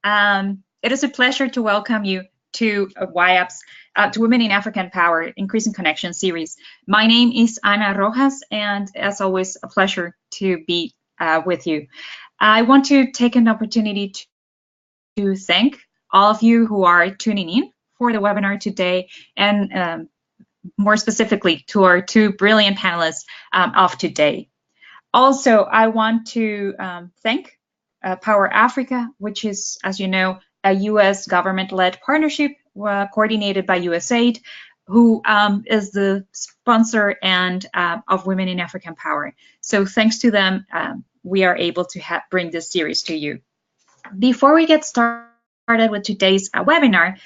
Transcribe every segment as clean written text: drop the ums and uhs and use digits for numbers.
It is a pleasure to welcome you to WiAP's to Women in African Power Increasing Connection series. My name is Ana Rojas, and as always, a pleasure to be with you. I want to take an opportunity to thank all of you who are tuning in for the webinar today, and more specifically to our two brilliant panelists of today. Also, I want to thank Power Africa, which is, as you know, a U.S. government-led partnership coordinated by USAID, who is the sponsor and of Women in African Power. So thanks to them, we are able to bring this series to you. Before we get started with today's webinar,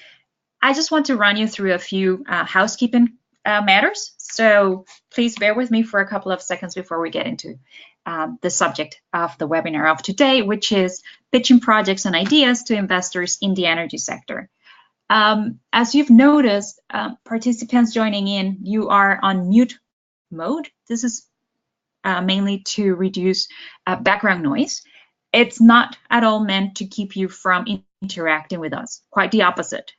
I just want to run you through a few housekeeping matters. So please bear with me for a couple of seconds before we get into the subject of the webinar of today, which is pitching projects and ideas to investors in the energy sector. As you've noticed, participants joining in, you are on mute mode. This is mainly to reduce background noise. It's not at all meant to keep you from interacting with us, quite the opposite.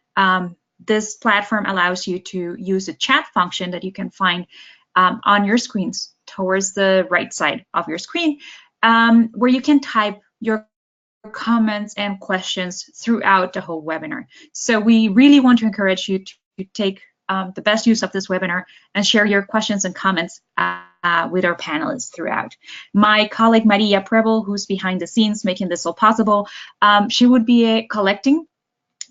This platform allows you to use a chat function that you can find on your screens towards the right side of your screen, where you can type your comments and questions throughout the whole webinar. So we really want to encourage you to take the best use of this webinar and share your questions and comments with our panelists throughout. My colleague Maria Preble, who's behind the scenes making this all possible, she would be collecting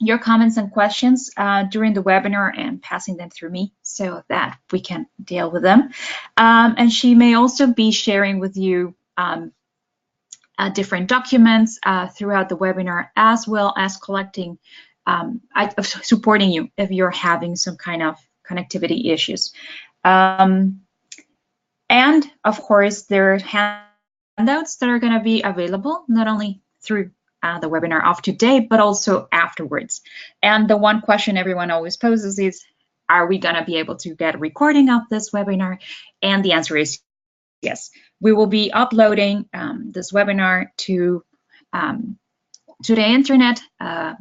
your comments and questions during the webinar and passing them through me so that we can deal with them. And she may also be sharing with you different documents throughout the webinar, as well as collecting, supporting you if you're having some kind of connectivity issues. And of course, there are handouts that are going to be available not only through the webinar of today, but also afterwards. And the one question everyone always poses is, are we going to be able to get a recording of this webinar? And the answer is yes. We will be uploading this webinar to the internet a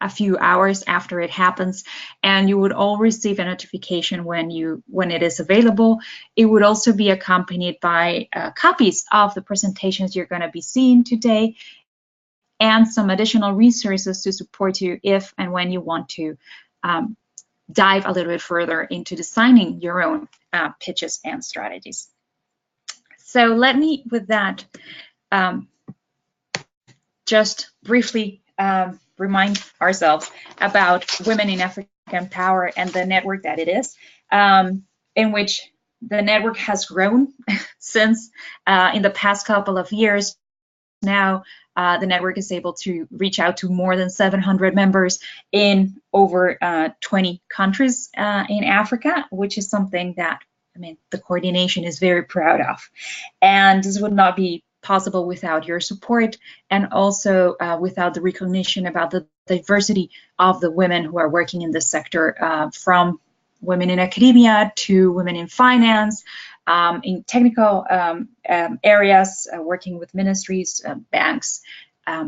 few hours after it happens, and you would all receive a notification when it is available. It would also be accompanied by copies of the presentations you're going to be seeing today, and some additional resources to support you if and when you want to dive a little bit further into designing your own pitches and strategies. So let me, with that, just briefly remind ourselves about Women in African Power and the network that it is, in which the network has grown since in the past couple of years. Now, the network is able to reach out to more than 700 members in over 20 countries in Africa, which is something that, I mean, the coordination is very proud of. And this would not be possible without your support, and also without the recognition about the diversity of the women who are working in this sector, from women in academia to women in finance, in technical areas, working with ministries, banks,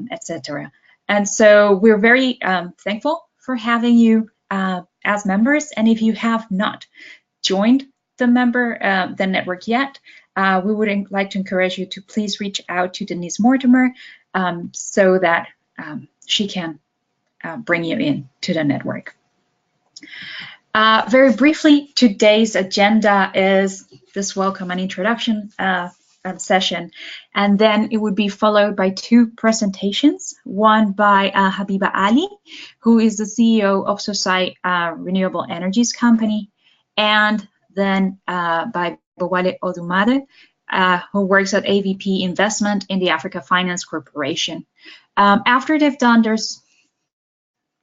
etc. And so we're very thankful for having you as members. And if you have not joined the network yet, we would like to encourage you to please reach out to Denise Mortimer so that she can bring you in to the network. Very briefly, today's agenda is this welcome and introduction session, and then it would be followed by two presentations, one by Habiba Ali, who is the CEO of Sosai Renewable Energies Company, and then by Bowale Odumade, who works at AVP Investment in the Africa Finance Corporation. After they've done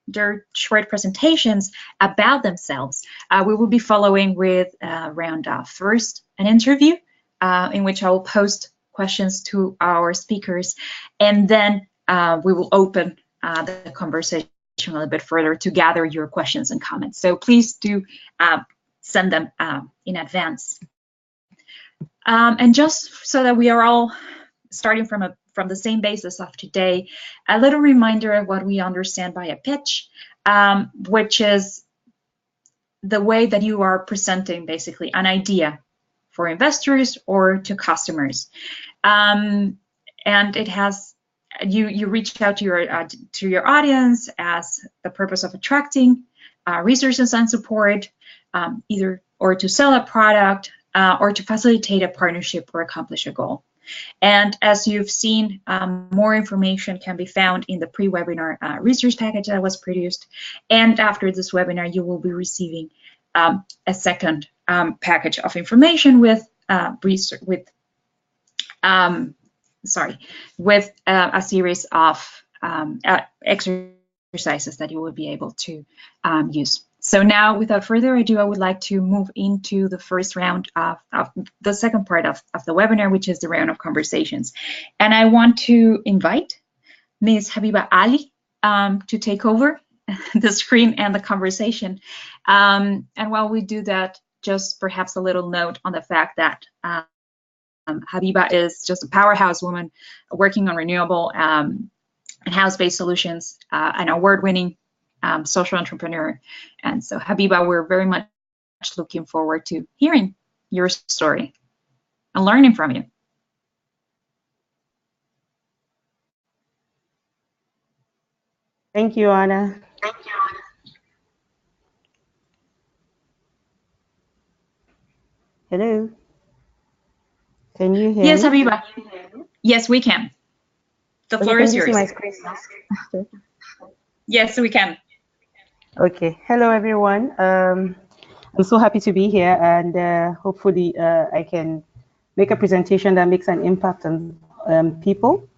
their short presentations about themselves, we will be following with round first an interview in which I will post questions to our speakers, and then we will open the conversation a little bit further to gather your questions and comments. So please do send them in advance. And just so that we are all starting from a from the same basis of today, a little reminder of what we understand by a pitch, which is the way that you are presenting basically an idea for investors or to customers. And it has, you reach out to your audience as the purpose of attracting resources and support, either or to sell a product or to facilitate a partnership or accomplish a goal. And as you've seen, more information can be found in the pre-webinar resource package that was produced. And after this webinar, you will be receiving a second package of information with a series of exercises that you will be able to use. So now, without further ado, I would like to move into the first round of the second part of the webinar, which is the round of conversations. And I want to invite Ms. Habiba Ali to take over the screen and the conversation. And while we do that, just perhaps a little note on the fact that Habiba is just a powerhouse woman working on renewable and house-based solutions, an award-winning social entrepreneur. And so, Habiba, we're very much looking forward to hearing your story and learning from you. Thank you, Anna. Hello. Can you hear Yes, me? Habiba. Yes, we can. The floor is yours. Can you see my screen? Yes, we can. Okay. Hello, everyone. I'm so happy to be here, and hopefully I can make a presentation that makes an impact on people.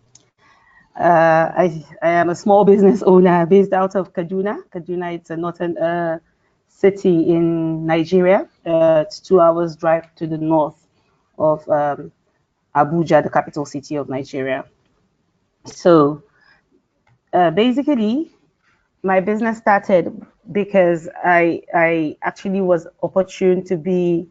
I am a small business owner based out of Kaduna. Kaduna, it's a northern city in Nigeria. It's 2 hours drive to the north of Abuja, the capital city of Nigeria. So basically, my business started because I actually was opportune to be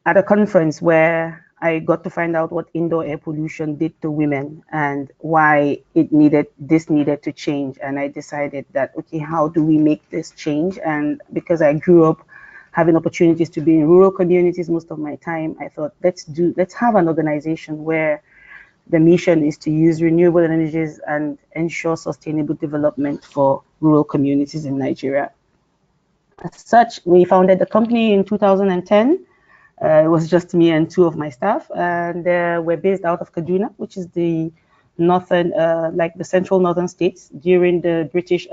at a conference where I got to find out what indoor air pollution did to women and why this needed to change. And I decided that, okay, how do we make this change? And because I grew up having opportunities to be in rural communities most of my time, I thought, let's have an organization where the mission is to use renewable energies and ensure sustainable development for rural communities in Nigeria. As such, we founded the company in 2010. It was just me and 2 of my staff, and we're based out of Kaduna, which is the northern, like the central northern states. During the British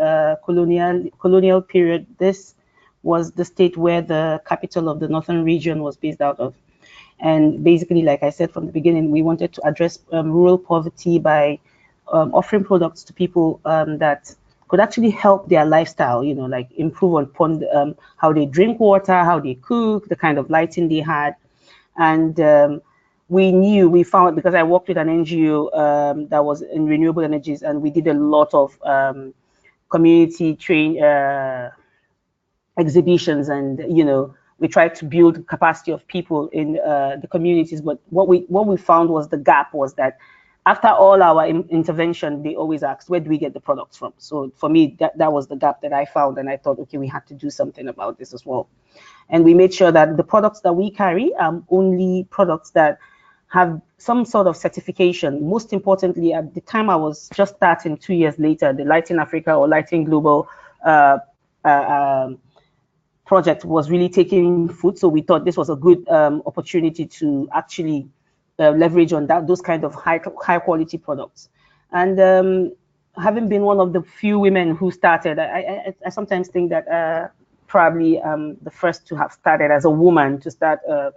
colonial period, this was the state where the capital of the northern region was based out of. And basically, like I said from the beginning, we wanted to address rural poverty by offering products to people that could actually help their lifestyle, you know, like improve upon how they drink water, how they cook, the kind of lighting they had. And we found, because I worked with an NGO that was in renewable energies, and we did a lot of community exhibitions, and, you know, we tried to build capacity of people in the communities. But what we found was the gap was that after all our intervention, they always asked, where do we get the products from? So for me, that was the gap that I found. And I thought, okay, we had to do something about this as well. And we made sure that the products that we carry are only products that have some sort of certification. Most importantly, at the time I was just starting, 2 years later, the Lighting Africa or Lighting Global project was really taking foot. So we thought this was a good opportunity to actually leverage on those kind of high quality products. And having been one of the few women who started, I sometimes think that probably the first to have started as a woman to start a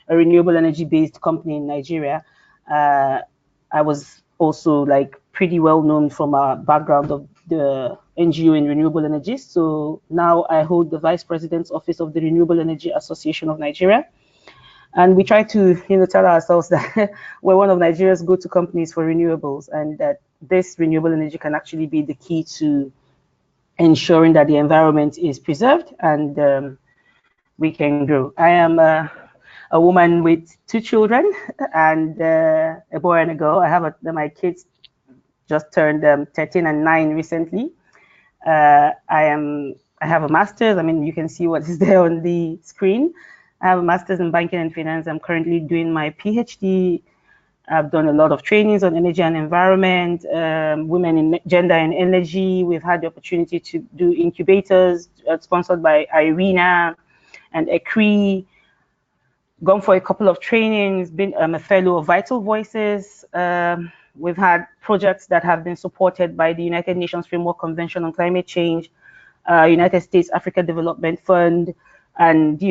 renewable energy based company in Nigeria. I was also like pretty well known from our background of the NGO in renewable energy. So now I hold the Vice President's Office of the Renewable Energy Association of Nigeria. And we try to, you know, tell ourselves that we're one of Nigeria's go-to companies for renewables, and that this renewable energy can actually be the key to ensuring that the environment is preserved and we can grow. I am a woman with 2 children and a boy and a girl. I have my kids just turned 13 and 9 recently. I have a master's. I mean, you can see what is there on the screen. I have a master's in banking and finance. I'm currently doing my PhD. I've done a lot of trainings on energy and environment, women in gender and energy. We've had the opportunity to do incubators sponsored by IRENA and ECRI. Gone for a couple of trainings, been a fellow of Vital Voices. We've had projects that have been supported by the United Nations Framework Convention on Climate Change, United States Africa Development Fund, and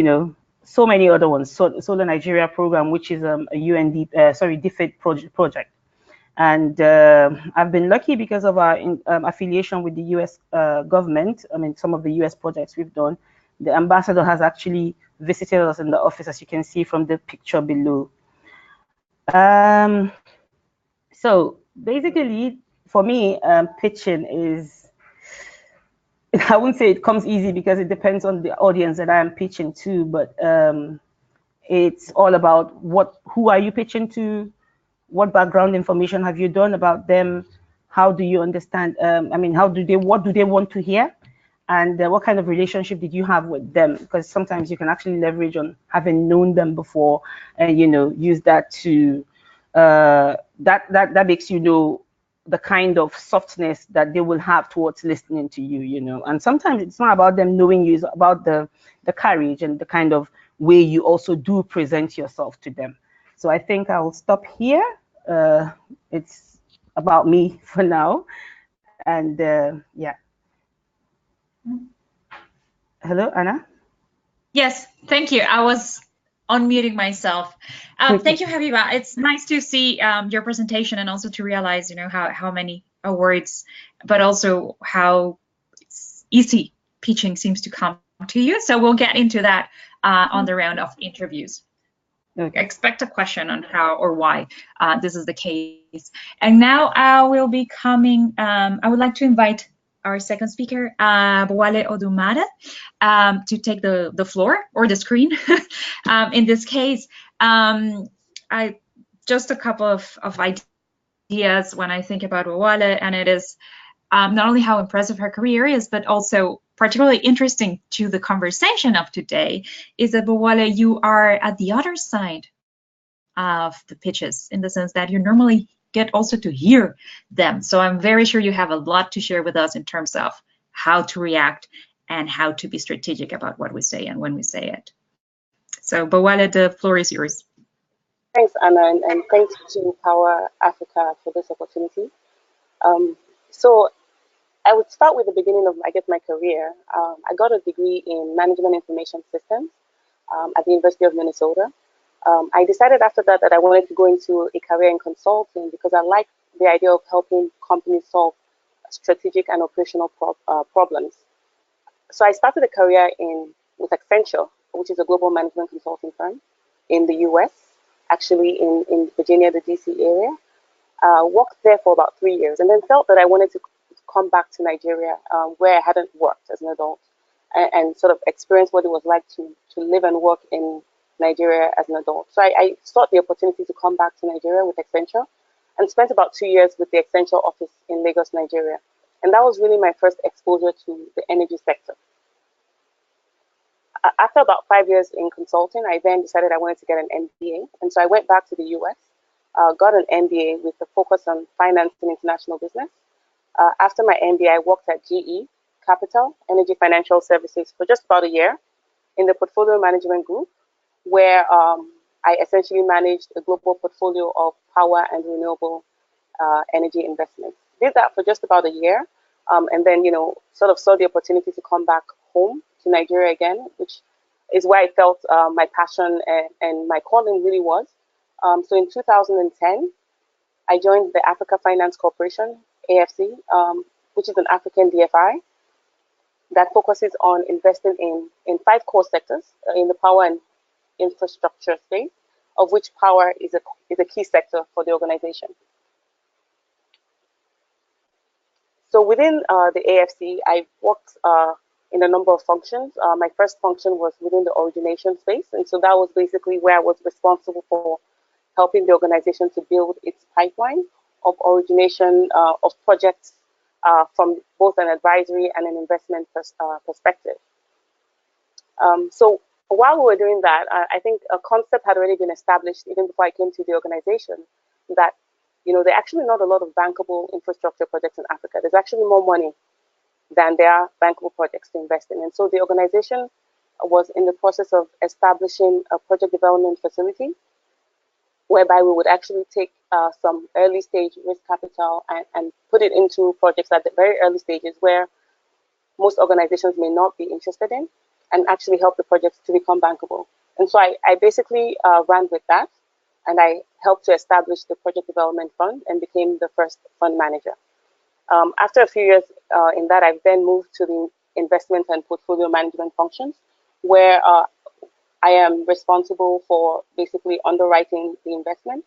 so many other ones. Solar Nigeria program, which is a DFID project. And I've been lucky because of our affiliation with the US government. I mean, some of the US projects we've done. The ambassador has actually visited us in the office, as you can see from the picture below. So basically, for me, pitching is, I wouldn't say it comes easy because it depends on the audience that I'm pitching to, but it's all about who are you pitching to, what background information have you done about them, how do you understand, I mean, what do they want to hear, and what kind of relationship did you have with them? Because sometimes you can actually leverage on having known them before and use that to that makes the kind of softness that they will have towards listening to you. And sometimes it's not about them knowing you, it's about the courage and the kind of way you also do present yourself to them. So I think I'll stop here. It's about me for now. And yeah. Hello, Anna? Yes, thank you. I was unmuting myself. Thank you, Habiba. It's nice to see your presentation and also to realize, how many awards, but also how easy pitching seems to come to you. So we'll get into that on the round of interviews. Okay. Expect a question on how or why this is the case. And now I will be coming, I would like to invite our second speaker, Bowale Odumada, to take the floor or the screen. In this case, just a couple of ideas when I think about Bowale, and it is not only how impressive her career is, but also particularly interesting to the conversation of today, is that Bowale, you are at the other side of the pitches, in the sense that you normally get also to hear them. So I'm very sure you have a lot to share with us in terms of how to react and how to be strategic about what we say and when we say it. So Bowale, the floor is yours. Thanks, Anna, and thanks to Power Africa for this opportunity. So I would start with the beginning of, my career. I got a degree in Management Information Systems at the University of Minnesota. I decided after that I wanted to go into a career in consulting because I like the idea of helping companies solve strategic and operational problems. So I started a career with Accenture, which is a global management consulting firm in the US, actually in Virginia, the DC area. Worked there for about 3 years and then felt that I wanted to come back to Nigeria, where I hadn't worked as an adult, and sort of experience what it was like to live and work in Nigeria as an adult. So I sought the opportunity to come back to Nigeria with Accenture and spent about 2 years with the Accenture office in Lagos, Nigeria. And that was really my first exposure to the energy sector. After about 5 years in consulting, I then decided I wanted to get an MBA. And so I went back to the US, got an MBA with a focus on finance and international business. After my MBA, I worked at GE Capital, Energy Financial Services, for just about a year in the portfolio management group, where I essentially managed a global portfolio of power and renewable energy investments. Did that for just about a year, and then sort of saw the opportunity to come back home to Nigeria again, which is where I felt my passion and my calling really was. So in 2010, I joined the Africa Finance Corporation, AFC, which is an African DFI that focuses on investing in 5 core sectors in the power and infrastructure space, of which power is a key sector for the organization. So within the AFC, I worked in a number of functions. My first function was within the origination space, and so that was basically where I was responsible for helping the organization to build its pipeline of origination of projects from both an advisory and an investment perspective. So while we were doing that, I think a concept had already been established even before I came to the organization that, there are actually not a lot of bankable infrastructure projects in Africa. There's actually more money than there are bankable projects to invest in. And so the organization was in the process of establishing a project development facility whereby we would actually take some early stage risk capital and put it into projects at the very early stages where most organizations may not be interested in, and actually help the projects to become bankable. And so I basically ran with that, and I helped to establish the Project Development Fund and became the first fund manager. After a few years in that, I've then moved to the investment and portfolio management functions, where I am responsible for basically underwriting the investment.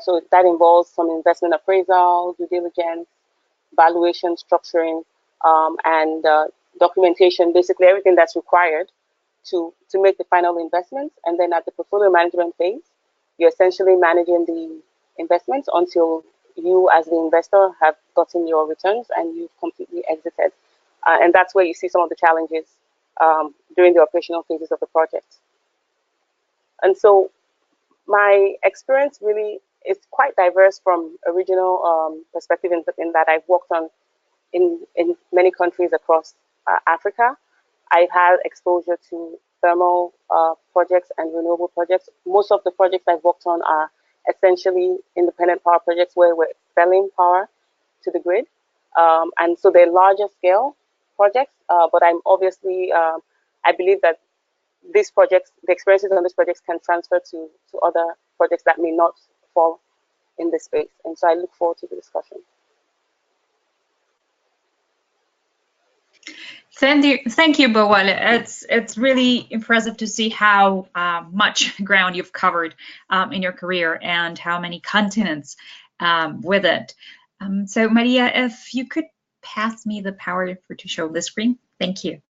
So that involves some investment appraisal, due diligence, valuation, structuring, and documentation, basically everything that's required to make the final investments. And then at the portfolio management phase, you're essentially managing the investments until you as the investor have gotten your returns and you've completely exited. And that's where you see some of the challenges during the operational phases of the project. And so my experience really is quite diverse from original perspective in that I've worked on in many countries across Africa. I've had exposure to thermal projects and renewable projects. Most of the projects I've worked on are essentially independent power projects where we're selling power to the grid. And so they're larger scale projects, but I'm obviously, I believe that these projects, the experiences on these projects can transfer to other projects that may not fall in this space. And so I look forward to the discussion. Thank you, Bowale. It's really impressive to see how much ground you've covered in your career and how many continents with it. So Maria, if you could pass me the power to show the screen, thank you.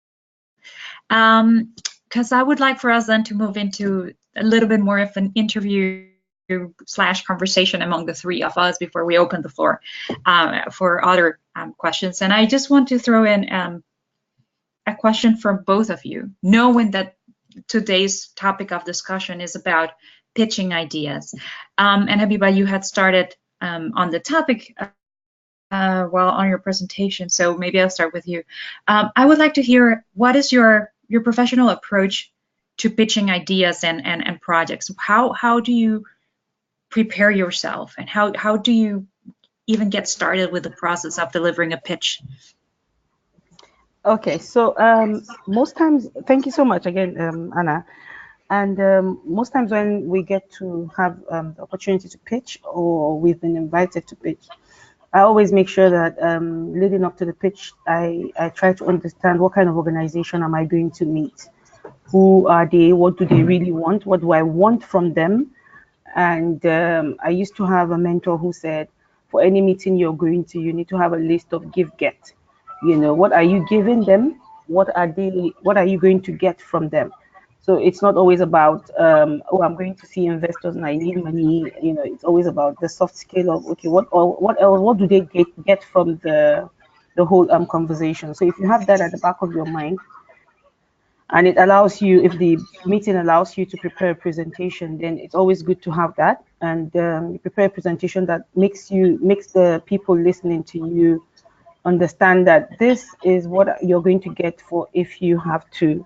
Because I would like for us then to move into a little bit more of an interview / conversation among the three of us before we open the floor for other questions. And I just want to throw in a question from both of you, knowing that today's topic of discussion is about pitching ideas. And Habiba, you had started on the topic while on your presentation, so maybe I'll start with you. I would like to hear, what is your professional approach to pitching ideas and projects? How do you prepare yourself, and how do you even get started with the process of delivering a pitch? Okay, so most times, thank you so much again, Anna. And most times when we get to have the opportunity to pitch, or we've been invited to pitch, I always make sure that leading up to the pitch, I try to understand what kind of organization am I going to meet? Who are they? What do they really want? What do I want from them? And I used to have a mentor who said, for any meeting you're going to, you need to have a list of give-get. What are you giving them? What are you going to get from them? So it's not always about, oh, I'm going to see investors and I need money. It's always about the soft skill of, okay, what else? What do they get from the whole conversation? So if you have that at the back of your mind, and it allows you, if the meeting allows you to prepare a presentation, then it's always good to have that, and you prepare a presentation that makes the people listening to you understand that this is what you're going to get for if you have to,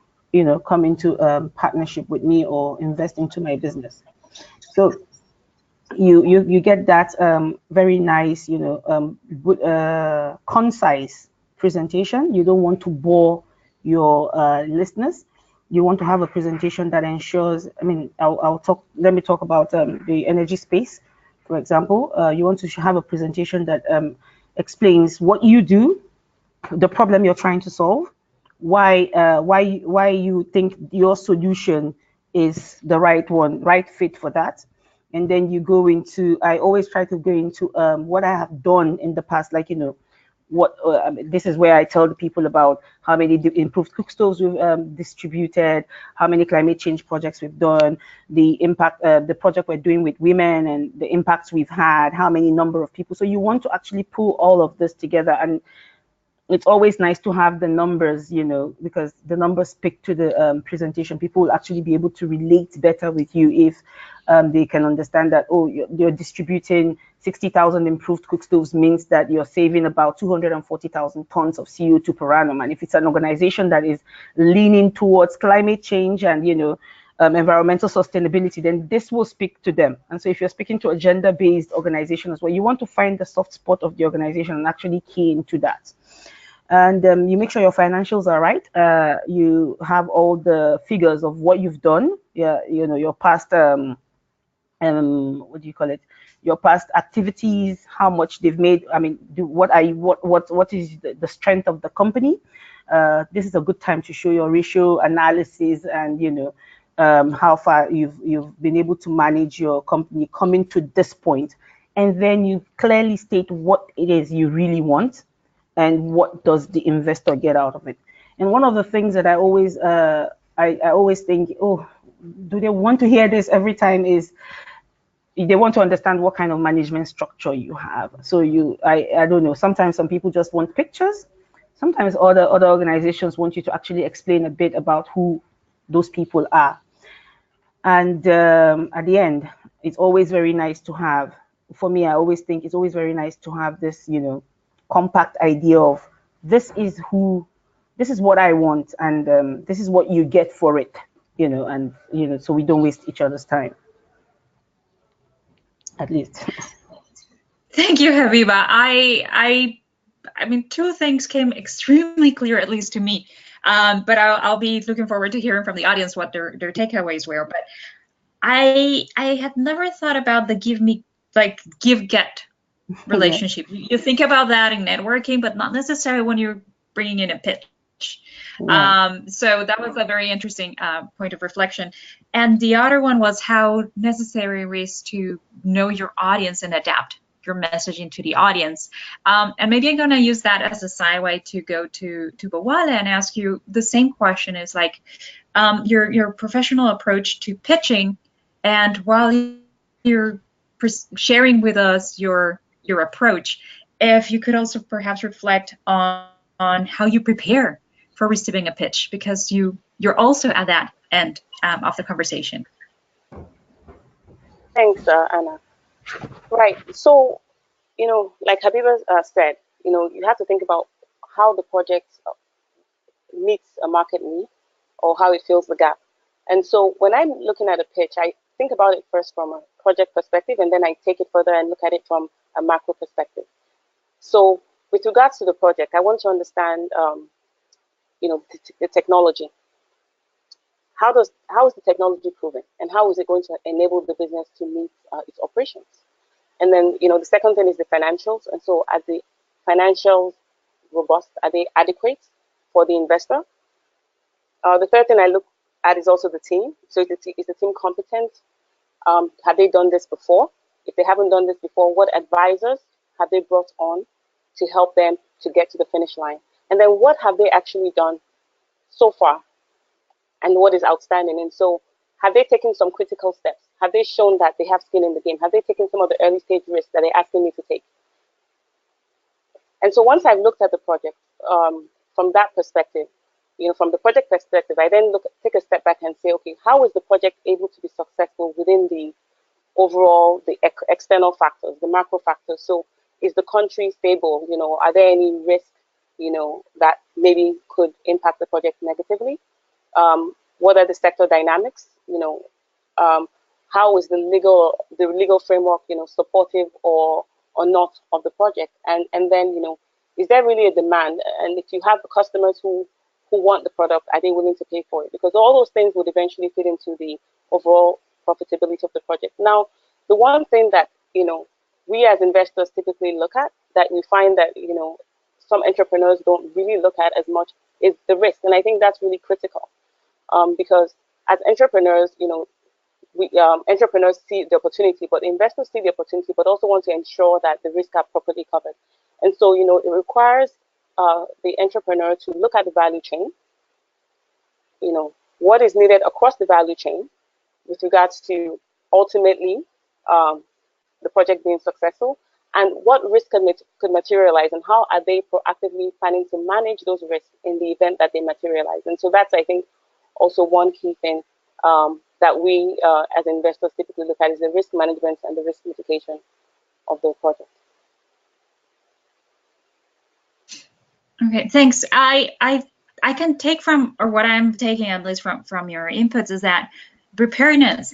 come into a partnership with me or invest into my business. So you get that very nice, concise presentation. You don't want to bore your listeners. You want to have a presentation that ensures, let me talk about the energy space, for example. You want to have a presentation that explains what you do, the problem you're trying to solve, why you think your solution is the right fit for that. And then you go into, I always try to go into what I have done in the past, like, this is where I tell the people about how many improved cook stoves we've distributed, how many climate change projects we've done, the impact, the project we're doing with women and the impacts we've had, how many number of people. So you want to actually pull all of this together, and it's always nice to have the numbers, because the numbers speak to the presentation. People will actually be able to relate better with you if they can understand that, oh, you're distributing 60,000 improved cook stoves means that you're saving about 240,000 tons of CO2 per annum. And if it's an organization that is leaning towards climate change and, environmental sustainability, then this will speak to them. And so if you're speaking to a gender-based organization as well, you want to find the soft spot of the organization and actually key into that. And you make sure your financials are right. You have all the figures of what you've done. Yeah, your past what do you call it? Your past activities, how much they've made. I mean, what is the strength of the company? This is a good time to show your ratio analysis and how far you've been able to manage your company coming to this point, and then you clearly state what it is you really want and what does the investor get out of it. And one of the things that I always I always think, oh, do they want to hear this every time, is they want to understand what kind of management structure you have. So I don't know, sometimes some people just want pictures. Sometimes other organizations want you to actually explain a bit about who those people are. And at the end, it's always very nice to have, for me, I always think it's always very nice to have this, compact idea of this is what I want, and this is what you get for it, and so we don't waste each other's time, at least. Thank you, Habiba. I mean, two things came extremely clear, at least to me. But I'll be looking forward to hearing from the audience what their takeaways were. But I had never thought about the give-get relationship. You think about that in networking, but not necessarily when you're bringing in a pitch. Yeah. So that was a very interesting point of reflection. And the other one was how necessary it is to know your audience and adapt your messaging to the audience. And maybe I'm going to use that as a sideway to go to Bawala and ask you the same question, is like your professional approach to pitching, and while you're sharing with us your approach, if you could also perhaps reflect on how you prepare for receiving a pitch, because you're also at that end of the conversation. Thanks, Anna. Right. So, like Habiba said, you have to think about how the project meets a market need or how it fills the gap. And so when I'm looking at a pitch, I think about it first from a project perspective, and then I take it further and look at it from a macro perspective. So with regards to the project, I want to understand, the technology. How is the technology proven, and how is it going to enable the business to meet its operations? And then, the second thing is the financials. And so are the financials robust? Are they adequate for the investor? The third thing I look at is also the team. So is the team competent? Have they done this before? If they haven't done this before, what advisors have they brought on to help them to get to the finish line? And then what have they actually done so far? And what is outstanding? And so have they taken some critical steps? Have they shown that they have skin in the game? Have they taken some of the early stage risks that they're asking me to take? And so once I've looked at the project from that perspective, from the project perspective, I then take a step back and say, okay, how is the project able to be successful within the overall, the external factors, the macro factors? So is the country stable? Are there any risks, that maybe could impact the project negatively? What are the sector dynamics? How is the legal framework, supportive or not of the project? And then, is there really a demand? And if you have customers who want the product, are they willing to pay for it? Because all those things would eventually fit into the overall profitability of the project. Now, the one thing that, we as investors typically look at, that we find that, some entrepreneurs don't really look at as much, is the risk. And I think that's really critical. Because as entrepreneurs, entrepreneurs see the opportunity, but investors see the opportunity, but also want to ensure that the risks are properly covered. And so, you know, it requires the entrepreneur to look at the value chain, you know, what is needed across the value chain with regards to ultimately the project being successful, and what risks could materialize, and how are they proactively planning to manage those risks in the event that they materialize. And so that's, I think, also one key thing that we as investors typically look at, is the risk management and the risk mitigation of the project. Okay, thanks. I can take from, or what I'm taking at least from your inputs, is that preparedness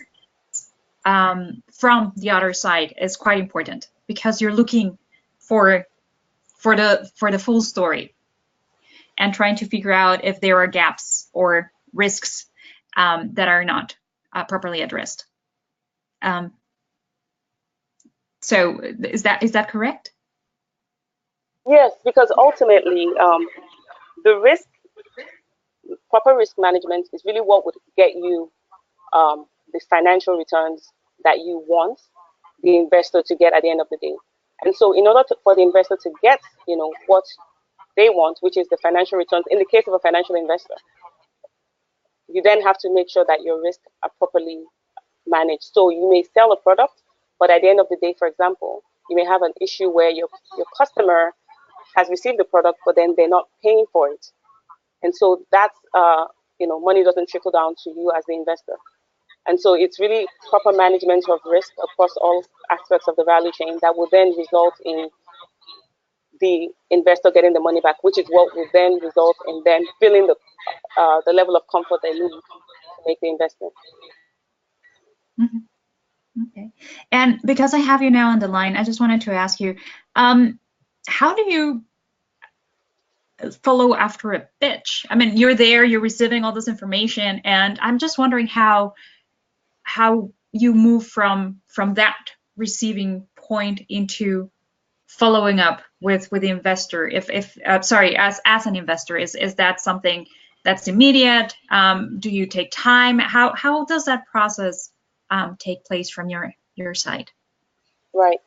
from the other side is quite important, because you're looking for the full story and trying to figure out if there are gaps or risks that are not properly addressed. So is that correct? Yes, because ultimately the risk, proper risk management is really what would get you the financial returns that you want the investor to get at the end of the day. And so in order for the investor to get, you know, what they want, which is the financial returns, in the case of a financial investor, you then have to make sure that your risks are properly managed. So you may sell a product, but at the end of the day, for example, you may have an issue where your customer has received the product, but then they're not paying for it. And so that's, you know, money doesn't trickle down to you as the investor. And so it's really proper management of risk across all aspects of the value chain that will then result in the investor getting the money back, which is what will then result in them feeling the level of comfort they need to make the investment. Mm-hmm. Okay. And because I have you now on the line, I just wanted to ask you, how do you follow after a pitch? I mean, you're there, you're receiving all this information, and I'm just wondering how you move from that receiving point into following up with the investor. If sorry, as an investor, is that something that's immediate? Do you take time? How does that process take place from your side? Right.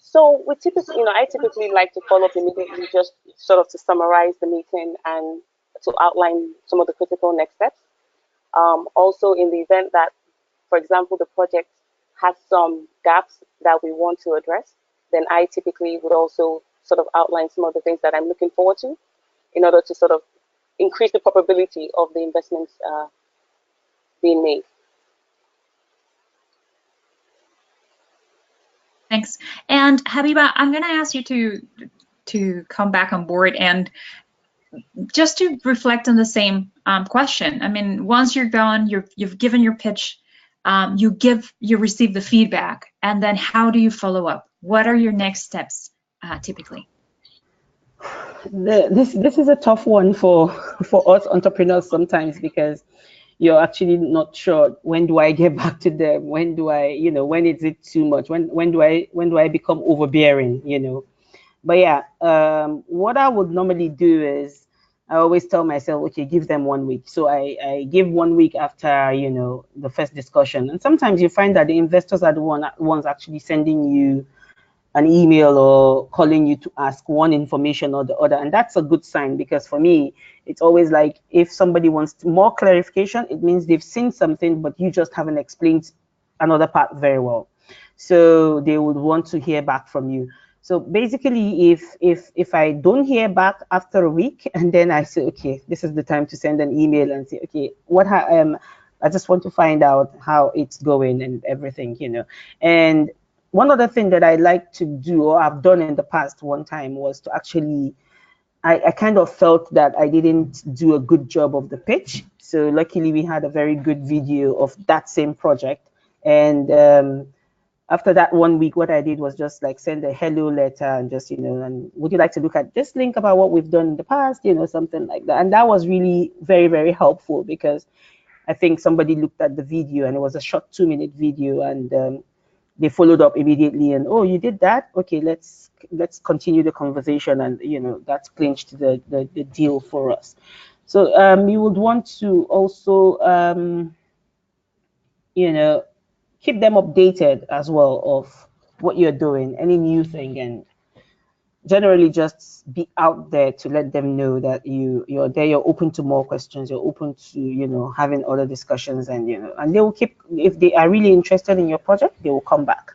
So we typically, you know, I typically like to follow up immediately, just sort of to summarize the meeting and to outline some of the critical next steps. Also, in the event that, for example, the project has some gaps that we want to address, then I typically would also sort of outline some of the things that I'm looking forward to in order to sort of increase the probability of the investments being made. Thanks. And Habiba, I'm going to ask you to come back on board and just to reflect on the same question. I mean, once you're gone, you've given your pitch, you receive the feedback, and then how do you follow up? What are your next steps typically? This is a tough one for us entrepreneurs sometimes, because you're actually not sure, when do I get back to them? When do I, you know, when is it too much? When do I become overbearing, you know? But yeah, what I would normally do is, I always tell myself, okay, give them 1 week. So I give 1 week after, you know, the first discussion. And sometimes you find that the investors are the ones actually sending you an email or calling you to ask one information or the other. And that's a good sign, because for me, it's always like, if somebody wants more clarification, it means they've seen something, but you just haven't explained another part very well. So they would want to hear back from you. So basically, if I don't hear back after a week, and then I say, okay, this is the time to send an email and say, okay, I just want to find out how it's going and everything, you know. And one other thing that I like to do, or I've done in the past one time, was to actually, I kind of felt that I didn't do a good job of the pitch. So luckily we had a very good video of that same project. And after that 1 week, what I did was just like send a hello letter and just, you know, and would you like to look at this link about what we've done in the past, you know, something like that. And that was really very, very helpful, because I think somebody looked at the video, and it was a short 2-minute video, and they followed up immediately, and, oh, you did that? Okay, let's continue the conversation, and, you know, that's clinched the deal for us. So you would want to also, you know, keep them updated as well of what you're doing, any new thing, and generally just be out there to let them know that you're there, you're open to more questions, you're open to, you know, having other discussions, and, you know, and they will keep, if they are really interested in your project, they will come back.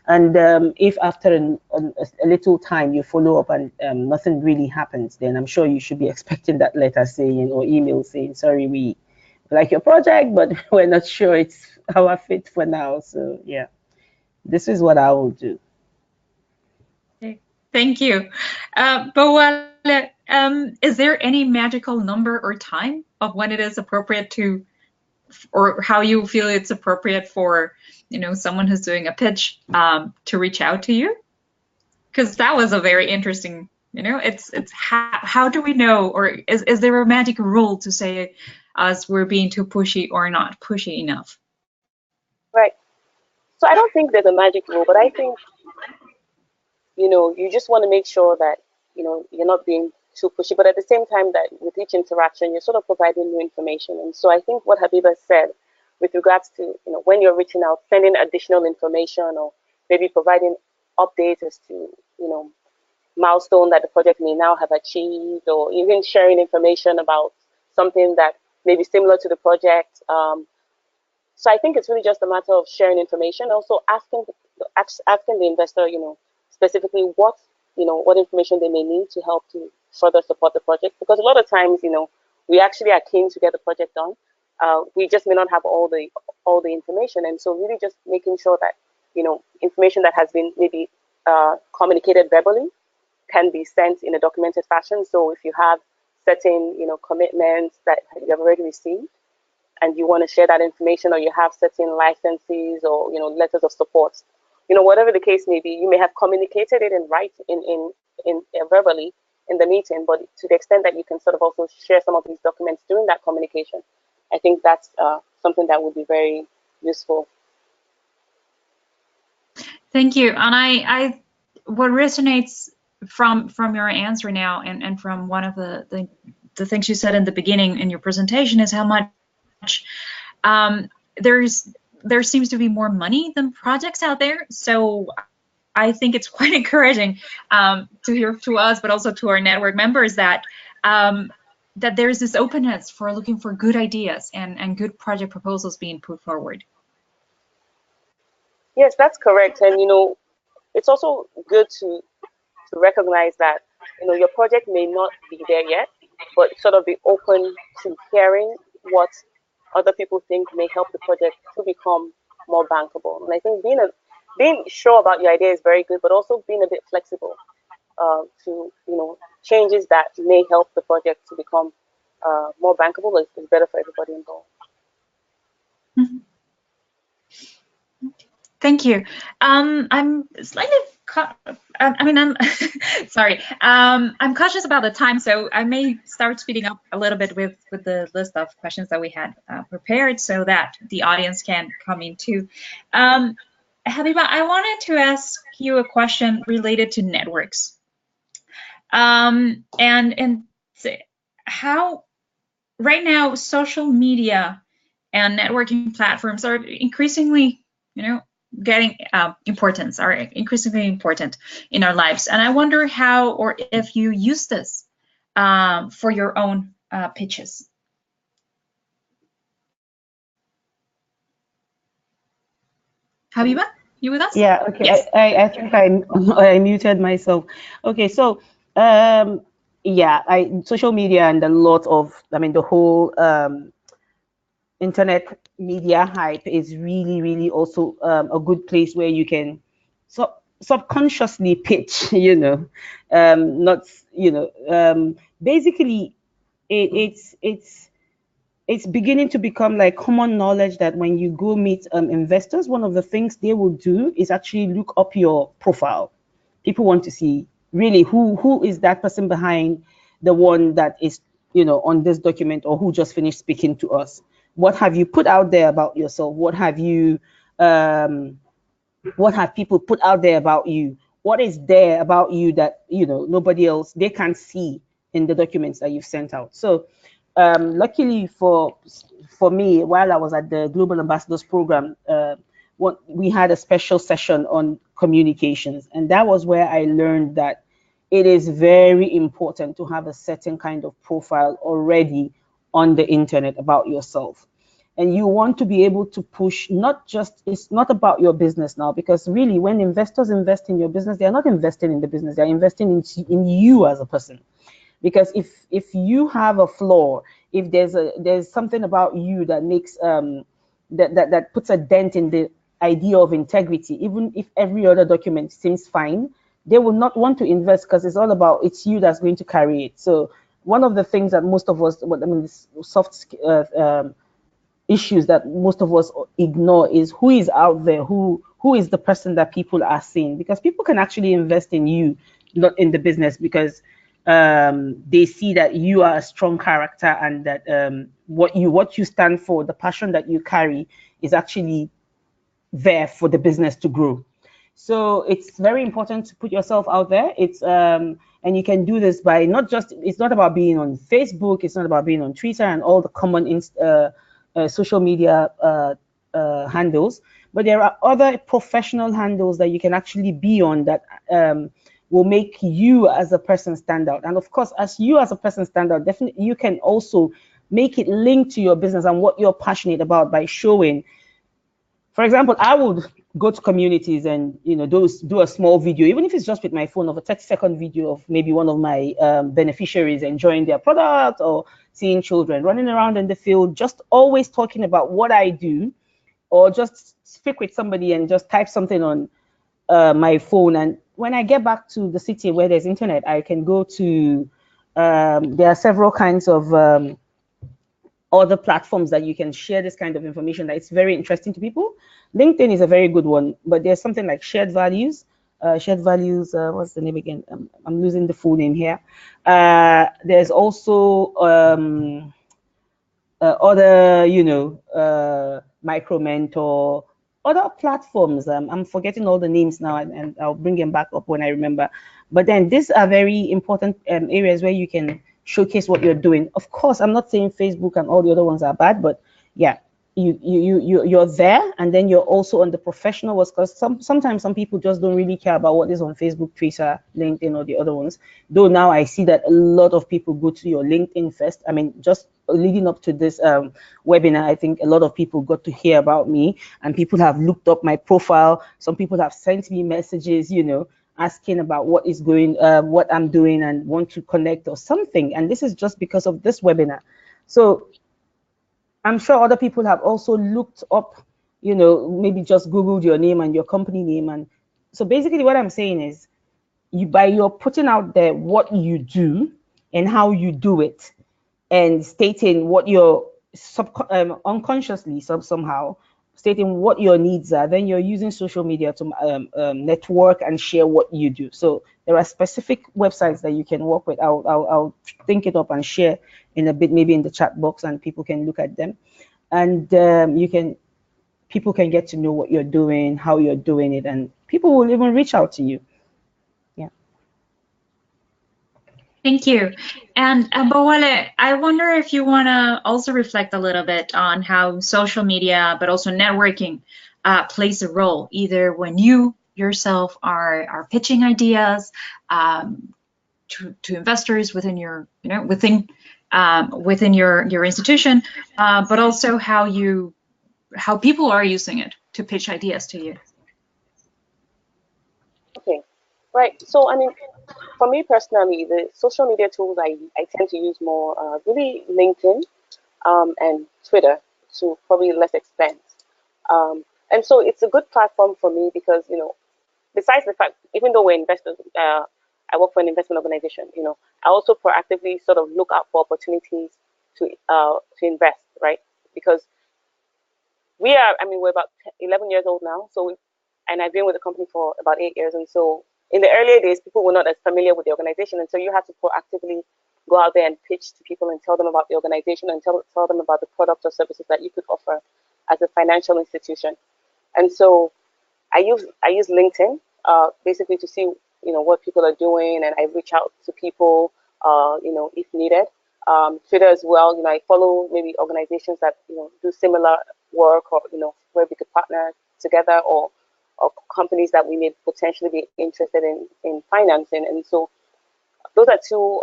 And if after a little time you follow up and nothing really happens, then I'm sure you should be expecting that letter saying, or email saying, sorry, we like your project, but we're not sure it's our fit for now. So yeah, this is what I will do. Okay. Thank you. Bawale, is there any magical number or time of when it is appropriate to, or how you feel it's appropriate for, you know, someone who's doing a pitch to reach out to you? Because that was a very interesting, you know, it's how do we know, or is there a magic rule to say us we're being too pushy or not pushy enough? Right. So I don't think there's a magic rule, but I think, you know, you just want to make sure that, you know, you're not being too pushy, but at the same time that with each interaction, you're sort of providing new information. And so I think what Habiba said with regards to, you know, when you're reaching out, sending additional information, or maybe providing updates as to, you know, milestone that the project may now have achieved, or even sharing information about something that may be similar to the project. So I think it's really just a matter of sharing information, also asking the investor, you know, specifically what, you know, what information they may need to help to further support the project. Because a lot of times, you know, we actually are keen to get the project done. We just may not have all the information, and so really just making sure that, you know, information that has been maybe communicated verbally can be sent in a documented fashion. So if you have certain, you know, commitments that you have already received, and you want to share that information, or you have certain licenses or, you know, letters of support, you know, whatever the case may be, you may have communicated it in verbally in the meeting, but to the extent that you can sort of also share some of these documents during that communication, I think that's something that would be very useful. Thank you. And I what resonates from your answer now, and from one of the things you said in the beginning in your presentation, is how much there seems to be more money than projects out there. So I think it's quite encouraging to hear to us, but also to our network members, that that there's this openness for looking for good ideas and good project proposals being put forward. Yes, that's correct. And, you know, it's also good to recognize that, you know, your project may not be there yet, but sort of be open to hearing what other people think may help the project to become more bankable. And I think being sure about your idea is very good, but also being a bit flexible to, you know, changes that may help the project to become more bankable is better for everybody involved. Mm-hmm. Thank you. I'm slightly, I mean, I'm sorry. I'm cautious about the time, so I may start speeding up a little bit with the list of questions that we had prepared, so that the audience can come in too. Habiba, I wanted to ask you a question related to networks, and how right now social media and networking platforms are increasingly, you know, getting importance, are increasingly important in our lives. And I wonder how, or if you use this for your own pitches. Habiba, you with us? Yeah, okay. Yes. I think I muted myself. Okay, so yeah, social media and a lot of, I mean, the whole internet media hype is really also a good place where you can subconsciously pitch, you know, not, you know, basically it's beginning to become like common knowledge that when you go meet investors, one of the things they will do is actually look up your profile. People want to see really who is that person behind the one that is, you know, on this document, or who just finished speaking to us. What have you put out there about yourself? What have people put out there about you? What is there about you that, you know, nobody else, they can't see in the documents that you've sent out? So luckily for me, while I was at the Global Ambassadors Program, we had a special session on communications, and that was where I learned that it is very important to have a certain kind of profile already on the internet about yourself. And you want to be able to push, not just, it's not about your business now, because really when investors invest in your business, they're not investing in the business, they're investing in you as a person. Because if you have a flaw, if there's something about you that makes that puts a dent in the idea of integrity, even if every other document seems fine, they will not want to invest, because it's all about, it's you that's going to carry it. So one of the things that most of us, what I mean, soft issues that most of us ignore is who is out there, who is the person that people are seeing, because people can actually invest in you, not in the business, because they see that you are a strong character, and that what you stand for, the passion that you carry, is actually there for the business to grow. So it's very important to put yourself out there. It's and you can do this by not just, it's not about being on Facebook, it's not about being on Twitter and all the common social media handles, but there are other professional handles that you can actually be on that will make you as a person stand out. And of course, as you as a person stand out, definitely you can also make it linked to your business and what you're passionate about by showing. For example, I would go to communities and do a small video, even if it's just with my phone, of a 30-second video of maybe one of my beneficiaries enjoying their product, or seeing children running around in the field, just always talking about what I do, or just speak with somebody and just type something on my phone. And when I get back to the city where there's internet, I can go to there are several kinds of other platforms that you can share this kind of information that it's very interesting to people. LinkedIn is a very good one, but there's something like Shared Values. Shared Values, what's the name again? I'm losing the full name here. There's also other, Micro Mentor, other platforms. I'm forgetting all the names now, and I'll bring them back up when I remember. But then these are very important areas where you can showcase what you're doing. Of course, I'm not saying Facebook and all the other ones are bad, but yeah, you're there, and then you're also on the professional ones, because sometimes some people just don't really care about what is on Facebook, Twitter, LinkedIn, or the other ones. Though now I see that a lot of people go to your LinkedIn first. I mean, just leading up to this webinar, I think a lot of people got to hear about me, and people have looked up my profile. Some people have sent me messages, asking about what is going, what I'm doing, and want to connect or something. And this is just because of this webinar. So I'm sure other people have also looked up, maybe just Googled your name and your company name. And so basically what I'm saying is, by your putting out there what you do and how you do it, and stating what your unconsciously somehow stating what your needs are, then you're using social media to network and share what you do. So there are specific websites that you can work with. I'll think it up and share in a bit, maybe in the chat box, and people can look at them. And people can get to know what you're doing, how you're doing it, and people will even reach out to you. Yeah. Thank you. And Bawale, I wonder if you want to also reflect a little bit on how social media, but also networking, plays a role, either when you yourself are pitching ideas to investors within your, within your institution, but also how people are using it to pitch ideas to you. Okay, right. So, I mean, for me personally, the social media tools I tend to use more really LinkedIn and Twitter to probably less extent. And so it's a good platform for me because, besides the fact, even though we're investors, I work for an investment organization, I also proactively sort of look out for opportunities to invest, right? Because we're about 11 years old now. So, and I've been with the company for about 8 years. And so in the earlier days, people were not as familiar with the organization. And so you have to proactively go out there and pitch to people and tell them about the organization and tell them about the products or services that you could offer as a financial institution. And so I use LinkedIn basically to see what people are doing, and I reach out to people if needed. Twitter as well, I follow maybe organizations that do similar work, or where we could partner together, or companies that we may potentially be interested in financing. And so those are two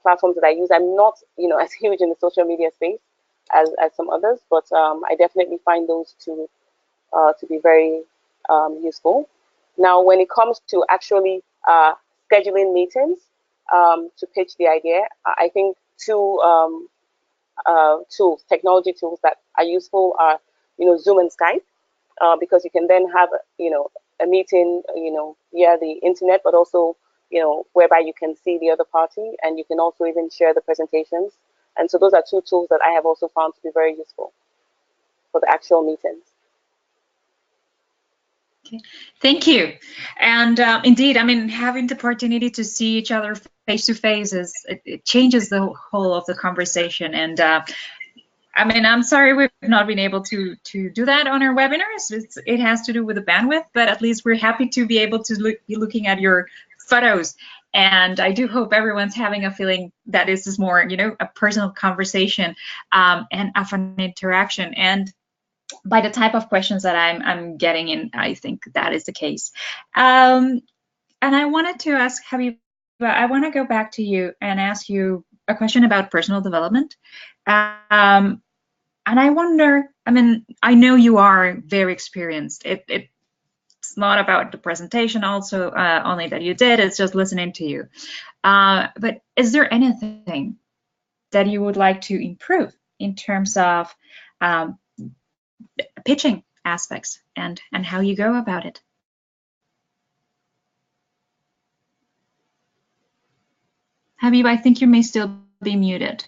platforms that I use. I'm not, as huge in the social media space as some others, but I definitely find those two to be very useful. Now, when it comes to actually scheduling meetings to pitch the idea, I think two tools, technology tools that are useful are, Zoom and Skype, because you can then have, a meeting, via the internet, but also, whereby you can see the other party and you can also even share the presentations. And so those are two tools that I have also found to be very useful for the actual meetings. Okay, thank you. And indeed, I mean, having the opportunity to see each other face to face it changes the whole of the conversation. And I mean, I'm sorry we've not been able to do that on our webinars. It has to do with the bandwidth, but at least we're happy to be able to be looking at your photos. And I do hope everyone's having a feeling that this is more, a personal conversation and of an interaction. And by the type of questions that I'm getting in, I think that is the case. And I wanted to ask Habib, I want to go back to you and ask you a question about personal development. And I wonder, I mean, I know you are very experienced. It's not about the presentation also only that you did, it's just listening to you. But is there anything that you would like to improve in terms of pitching aspects and how you go about it? Habib, I think you may still be muted.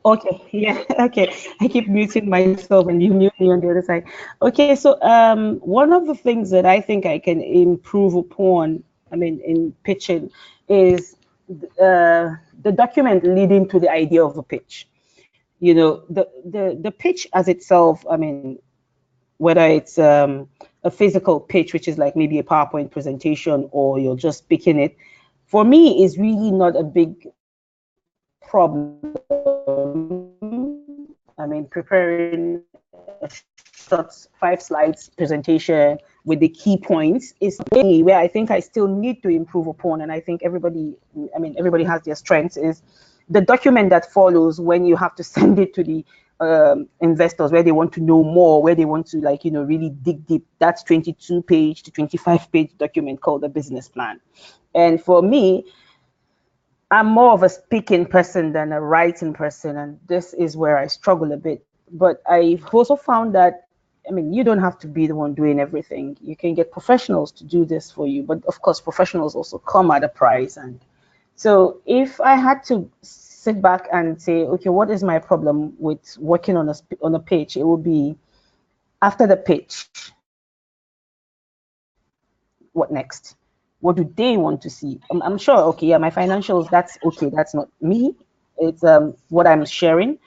Okay, yeah, okay. I keep muting myself and you mute me on the other side. Okay, so one of the things that I think I can improve upon, I mean, in pitching is the document leading to the idea of a pitch. The pitch as itself, I mean, whether it's a physical pitch, which is like maybe a PowerPoint presentation, or you're just picking it, for me is really not a big problem. I mean, preparing a short 5 slides presentation with the key points is where I think I still need to improve upon. And I think everybody has their strengths, is the document that follows when you have to send it to the investors, where they want to know more, where they want to really dig deep. That's 22-page to 25-page document called the business plan. And for me, I'm more of a speaking person than a writing person, and this is where I struggle a bit. But I've also found that, I mean, you don't have to be the one doing everything. You can get professionals to do this for you, but of course, professionals also come at a price. And so if I had to sit back and say, okay, what is my problem with working on a pitch? It would be, after the pitch, what next? What do they want to see? I'm sure, okay, yeah, my financials, that's okay. That's not me. It's what I'm sharing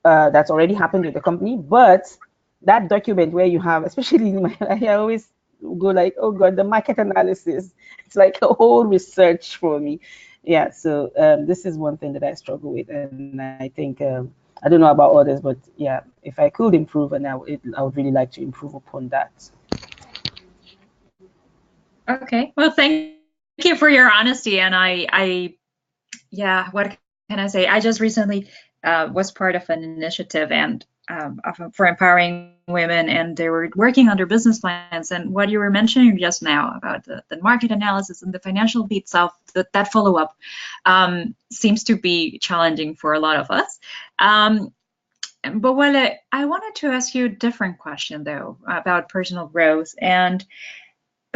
that's already happened with the company. But that document where you have, especially I always go like, oh God, the market analysis. It's like a whole research for me. Yeah, so this is one thing that I struggle with. And I think, I don't know about others, but yeah, if I could improve, and I would really like to improve upon that. Okay, well, thank you for your honesty. And yeah, what can I say? I just recently was part of an initiative and for empowering women, and they were working on their business plans. And what you were mentioning just now about the market analysis and the financial bits of that follow-up seems to be challenging for a lot of us. But I wanted to ask you a different question, though, about personal growth. And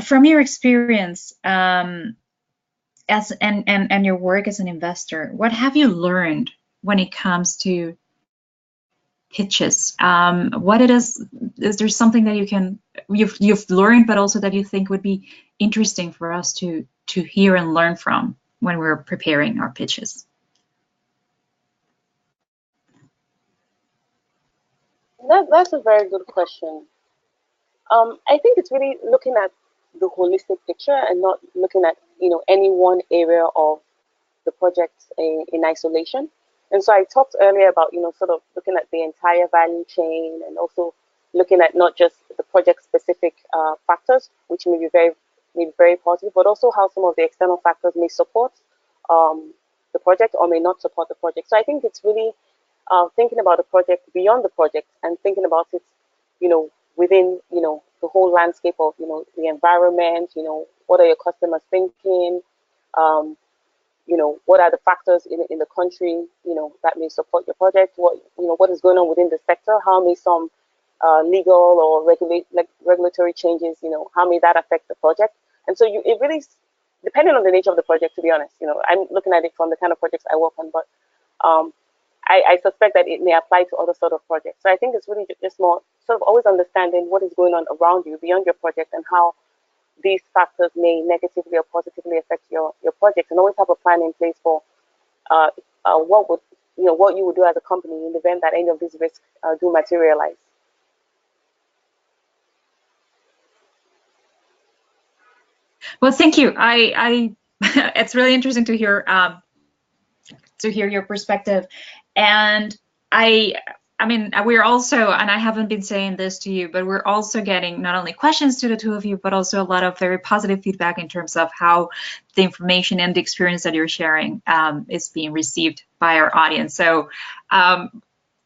from your experience as and your work as an investor, what have you learned when it comes to pitches? What it is there something that you've learned, but also that you think would be interesting for us to hear and learn from when we're preparing our pitches? That's a very good question. I think it's really looking at the holistic picture and not looking at any one area of the project in isolation. And so I talked earlier about sort of looking at the entire value chain, and also looking at not just the project specific factors, which may be very positive, but also how some of the external factors may support the project or may not support the project. So I think it's really thinking about the project beyond the project and thinking about it, within, the whole landscape of, the environment, what are your customers thinking? What are the factors in the country, that may support your project? What is going on within the sector? How may some legal or regulatory changes, how may that affect the project? And so it really, depending on the nature of the project, to be honest, I'm looking at it from the kind of projects I work on, but I suspect that it may apply to other sort of projects. So I think it's really just more sort of always understanding what is going on around you beyond your project and how these factors may negatively or positively affect your project, and always have a plan in place for what you would do as a company in the event that any of these risks do materialize. Well, thank you. It's really interesting to hear your perspective, and I mean, we're also, and I haven't been saying this to you, but we're also getting not only questions to the two of you, but also a lot of very positive feedback in terms of how the information and the experience that you're sharing is being received by our audience. So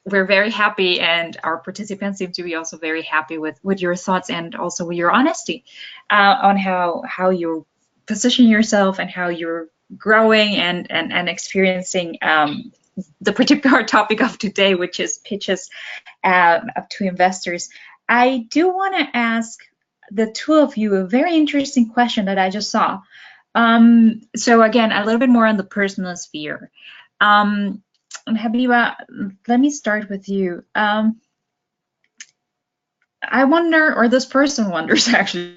we're very happy, and our participants seem to be also very happy with your thoughts and also with your honesty on how you position yourself and how you're growing and experiencing the particular topic of today, which is pitches to investors. I do want to ask the two of you a very interesting question that I just saw. So again, a little bit more on the personal sphere. Habiba, let me start with you. I wonder, or this person wonders actually,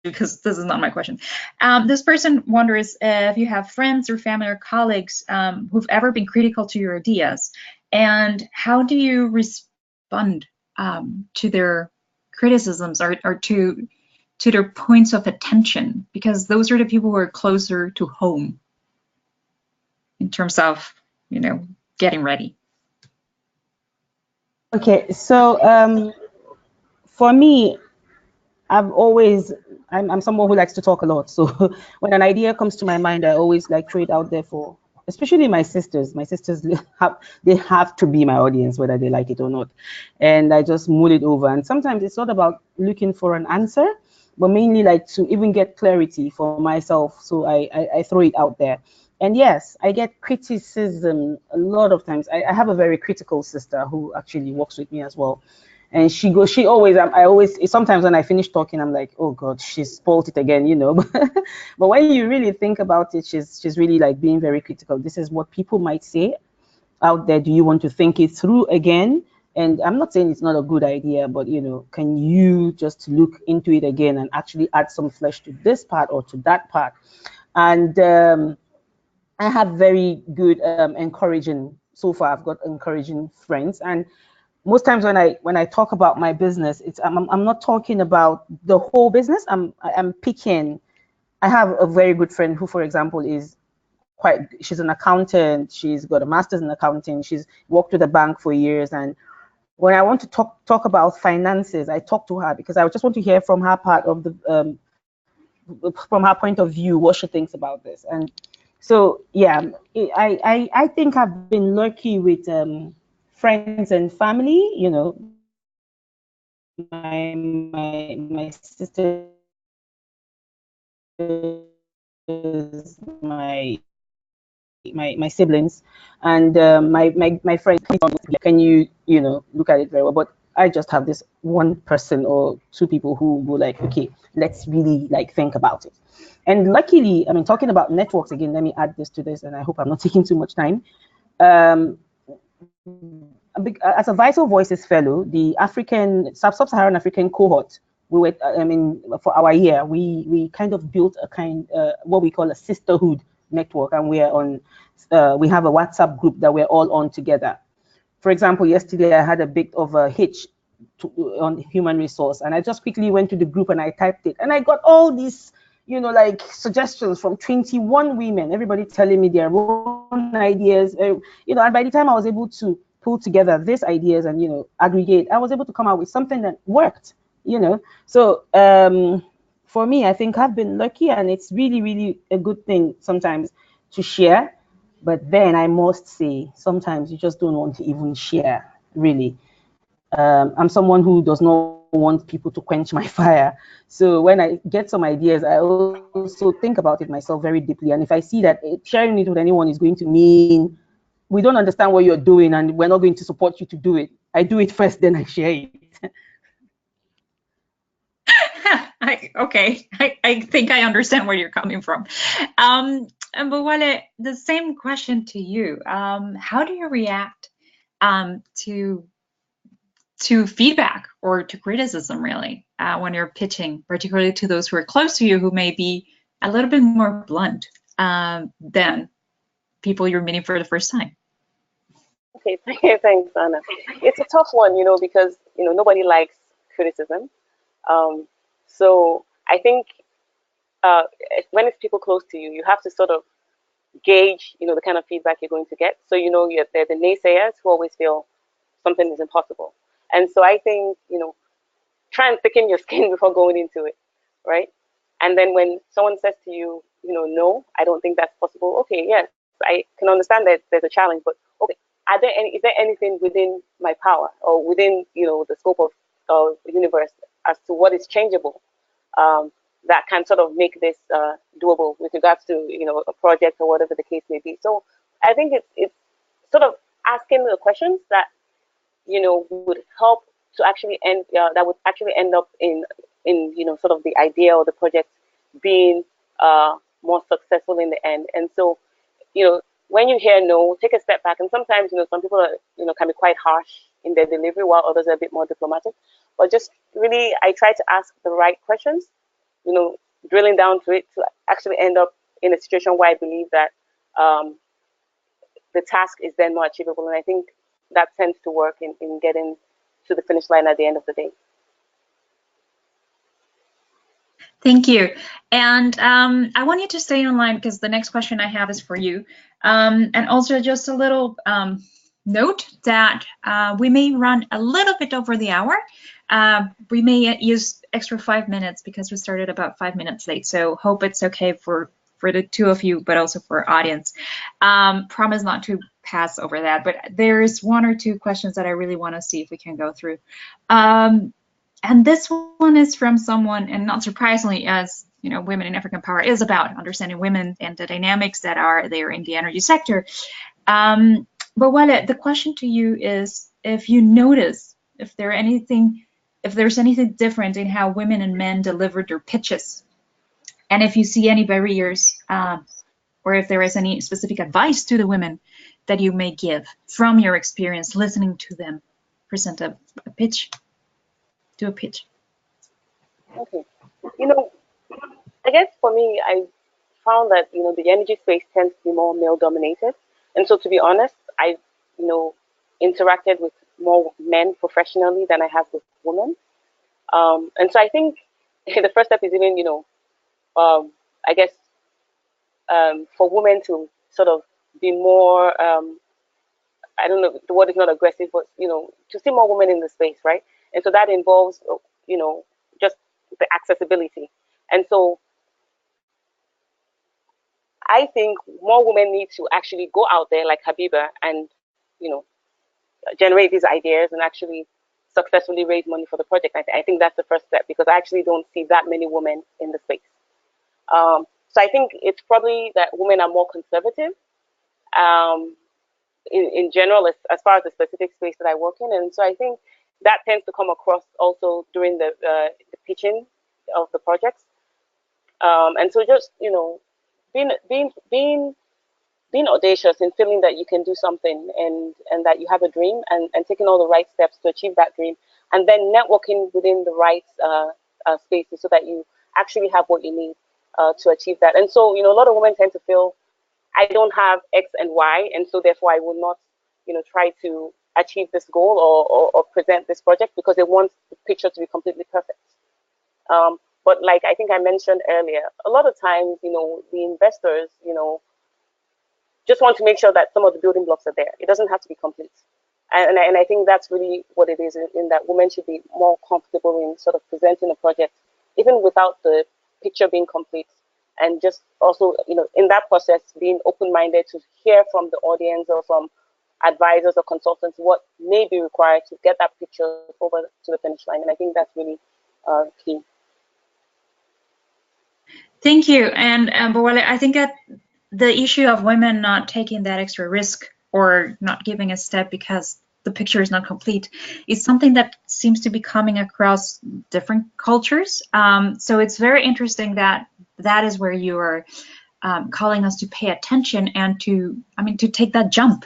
because this is not my question. This person wonders if you have friends or family or colleagues who've ever been critical to your ideas, and how do you respond to their criticisms or to their points of attention, because those are the people who are closer to home in terms of, getting ready. Okay, so for me, I'm someone who likes to talk a lot. So when an idea comes to my mind, I always like throw it out there for, especially my sisters. My sisters have to be my audience, whether they like it or not. And I just mull it over. And sometimes it's not about looking for an answer, but mainly like to even get clarity for myself. So I throw it out there. And yes, I get criticism a lot of times. I have a very critical sister who actually works with me as well. And she always, sometimes when I finish talking, I'm like, oh God, she's spoiled it again, But when you really think about it, she's really like being very critical. This is what people might say out there. Do you want to think it through again? And I'm not saying it's not a good idea, but can you just look into it again and actually add some flesh to this part or to that part? And I have very good encouraging, so far I've got encouraging friends. And most times when I talk about my business, I'm not talking about the whole business. I'm picking. I have a very good friend who, for example, she's an accountant. She's got a master's in accounting. She's worked with a bank for years. And when I want to talk about finances, I talk to her because I just want to hear from her part of from her point of view, what she thinks about this. And so, yeah, I think I've been lucky with friends and family, my sisters, my siblings, and my friends. Can you look at it very well? But I just have this one person or two people who go like, okay, let's really like think about it. And luckily, I mean, talking about networks again, let me add this to this, and I hope I'm not taking too much time. As a Vital Voices Fellow, the sub-Saharan African cohort, we were, for our year, we kind of built what we call a sisterhood network, and we have a WhatsApp group that we're all on together. For example, yesterday I had a bit of a hitch on human resource, and I just quickly went to the group and I typed it, and I got all these like suggestions from 21 women, everybody telling me their own ideas, and by the time I was able to pull together these ideas and aggregate, I was able to come out with something that worked. So for me, I think I've been lucky, and it's really, really a good thing sometimes to share. But then I must say, sometimes you just don't want to even share, really. I'm someone who does not want people to quench my fire. So when I get some ideas, I also think about it myself very deeply. And if I see that sharing it with anyone is going to mean we don't understand what you're doing and we're not going to support you to do it, I do it first, then I share it. I think I understand where you're coming from. And Bowale, the same question to you. How do you react to feedback or to criticism, really, when you're pitching, particularly to those who are close to you, who may be a little bit more blunt than people you're meeting for the first time? Okay, thanks, Anna. It's a tough one, because nobody likes criticism. So I think when it's people close to you, you have to sort of gauge, the kind of feedback you're going to get. So they're the naysayers who always feel something is impossible, and so I think try and thicken your skin before going into it, right? And then when someone says to you, no, I don't think that's possible. Okay, yes, I can understand that there's a challenge, but okay, is there anything within my power or within the scope of the universe as to what is changeable, that can sort of make this doable with regards to a project or whatever the case may be. So I think it's sort of asking the questions that would help to actually that would actually end up in sort of the idea or the project being more successful in the end. And so when you hear no, take a step back. And sometimes some people are can be quite harsh in their delivery, while others are a bit more diplomatic. But just really, I try to ask the right questions, drilling down to it to actually end up in a situation where I believe that the task is then more achievable. And I think that tends to work in getting to the finish line at the end of the day. Thank you. And I want you to stay online because the next question I have is for you. And also just a little note that we may run a little bit over the hour. We may use extra 5 minutes because we started about 5 minutes late. So hope it's okay for the two of you, but also for our audience. Promise not to pass over that, but there's one or two questions that I really want to see if we can go through. And this one is from someone, and not surprisingly, as Women in African Power is about understanding women and the dynamics that are there in the energy sector. But Wale, the question to you is if you notice if there's anything different in how women and men deliver their pitches, and if you see any barriers, or if there is any specific advice to the women that you may give from your experience listening to them present a pitch. Do a pitch. Okay. I guess for me, I found that, the energy space tends to be more male dominated. And so to be honest, I've, interacted with more men professionally than I have with women. And so I think the first step is even, I guess, for women to sort of be more, I don't know, the word is not aggressive, but, to see more women in the space, right? And so that involves, just the accessibility. And so I think more women need to actually go out there like Habiba and, generate these ideas and actually successfully raise money for the project. I think that's the first step because I actually don't see that many women in the space. So I think it's probably that women are more conservative in general as far as the specific space that I work in. And so I think that tends to come across also during the pitching of the projects. And so just, being audacious and feeling that you can do something and that you have a dream and taking all the right steps to achieve that dream, and then networking within the right spaces so that you actually have what you need to achieve that. And so, a lot of women tend to feel I don't have X and Y, and so therefore I will not, try to achieve this goal or present this project because they want the picture to be completely perfect. But like I think I mentioned earlier, a lot of times, the investors, just want to make sure that some of the building blocks are there. It doesn't have to be complete. And I think that's really what it is, in that women should be more comfortable in sort of presenting a project, even without the picture being complete, and just also, in that process, being open-minded to hear from the audience or from advisors or consultants what may be required to get that picture over to the finish line. And I think that's really key. Thank you. And Bowale, I think that the issue of women not taking that extra risk or not giving a step because the picture is not complete is something that seems to be coming across different cultures. So it's very interesting that that is where you are calling us to pay attention and to take that jump.